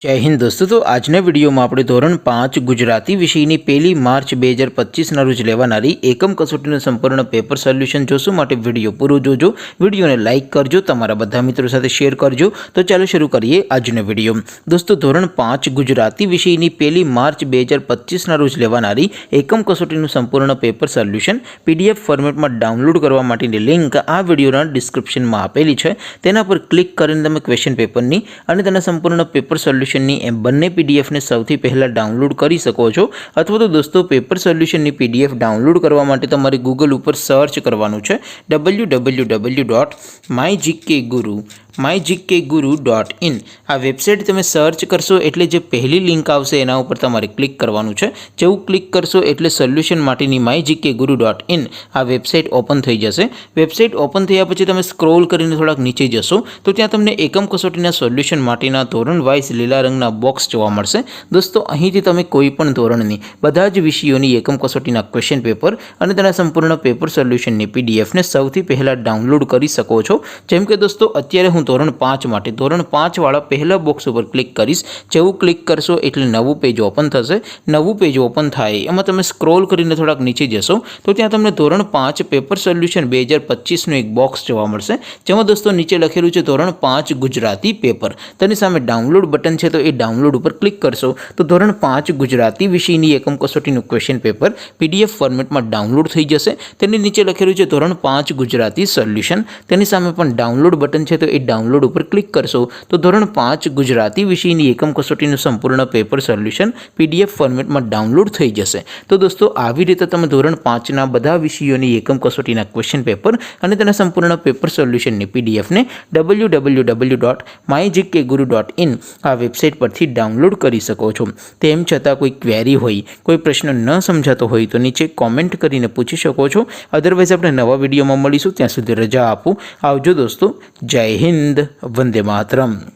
जय हिंद दोस्तों। तो આજના વિડીયોમાં આપણે ધોરણ 5 ગુજરાતી વિષયની 1 માર્ચ 2025ના રોજ લેવાનારી એકમ કસોટીનું સંપૂર્ણ પેપર સોલ્યુશન જોશું। માટે વિડીયો પૂરો જોજો, વિડીયોને લાઇક કરજો, તમારા બધા મિત્રો સાથે શેર કરજો। તો ચાલો શરૂ કરીએ આજનો વિડીયો। દોસ્તો ધોરણ 5 ગુજરાતી વિષયની 1 માર્ચ 2025ના રોજ લેવાનારી એકમ કસોટીનું સંપૂર્ણ પેપર સોલ્યુશન પીડીએફ ફોર્મેટમાં ડાઉનલોડ કરવા માટેની લિંક આ વિડીયોના ડિસ્ક્રિપ્શનમાં આપેલી છે। તેના પર ક્લિક કરીને તમે ક્વેશ્ચન પેપરની અને તેના સંપૂર્ણ પેપર સોલ્યુશન બંને પીડીએફને સૌથી પહેલા ડાઉનલોડ કરી શકો છો। અથવા તો દોસ્તો પેપર સોલ્યુશનની પીડીએફ ડાઉનલોડ કરવા માટે તમારે ગૂગલ ઉપર સર્ચ કરવાનું છે www.mygkguru.in। આ વેબસાઇટ તમે સર્ચ કરશો એટલે જે પહેલી લિંક આવશે એના ઉપર તમારે ક્લિક કરવાનું છે। જેવું ક્લિક કરશો એટલે સોલ્યુશન માટેની mygkguru.in આ વેબસાઇટ ઓપન થઈ જશે। વેબસાઇટ ઓપન થયા પછી તમે સ્ક્રોલ કરીને થોડાક નીચે જશો તો ત્યાં તમને એકમ કસોટીના સોલ્યુશન માટેના ધોરણ વાઇઝ લીલા રંગના બોક્સ જોવા મળશે। દોસ્તો અહીંથી તમે કોઈ પણ ધોરણની બધા જ વિષયોની એકમ કસોટીના ક્વેશ્ચન પેપર અને તેના સંપૂર્ણ પેપર સોલ્યુશનની પીડીએફને સૌથી પહેલા ડાઉનલોડ કરી શકો છો। જેમ કે દોસ્તો અત્યારે હું ધોરણ 5 માટે ધોરણ 5 વાળા પહેલા બોક્સ ઉપર ક્લિક કરીશ। જેવું ક્લિક કરશો એટલે નવું પેજ ઓપન થશે। નવું પેજ ઓપન થાય એમાં તમે સ્ક્રોલ કરીને થોડાક નીચે જશો તો ત્યાં તમને ધોરણ 5 પેપર સોલ્યુશન 2025નું એક બોક્સ જોવા મળશે। જેમાં દોસ્તો નીચે લખેલું છે ધોરણ 5 ગુજરાતી પેપર। તેની સામે ડાઉનલોડ બટન છે તો એ ડાઉનલોડ ઉપર ક્લિક કરશો તો ધોરણ 5 ગુજરાતી વિષયની એકમ કસોટીનું ક્વેશ્ચન પેપર પીડીએફ ફોર્મેટમાં ડાઉનલોડ થઈ જશે। તેની નીચે લખેલું છે ધોરણ 5 ગુજરાતી સોલ્યુશન। તેની સામે પણ ડાઉનલોડ બટન છે તો એ ડાઉનલોડ ઉપર ક્લિક કરશો તો ધોરણ 5 ગુજરાતી વિષયની એકમ કસોટીનું સંપૂર્ણ પેપર સોલ્યુશન પીડીએફ ફોર્મેટમાં ડાઉનલોડ થઈ જશે। તો દોસ્તો આવી રીતે તમે ધોરણ 5ના બધા વિષયોની એકમ કસોટીના ક્વેશ્ચન પેપર અને તેના સંપૂર્ણ પેપર સોલ્યુશનની પીડીએફને www.mygkguru.in આ વેબસાઇટ પરથી ડાઉનલોડ કરી શકો છો। તેમ છતાં કોઈ ક્વેરી હોય, કોઈ પ્રશ્ન ન સમજાતો હોય તો નીચે કોમેન્ટ કરીને પૂછી શકો છો। અધરવાઇઝ આપણે નવા વિડીયોમાં મળીશું, ત્યાં સુધી રજા આપો। આવજો દોસ્તો। જય હિન્દ, વંદે માતરમ।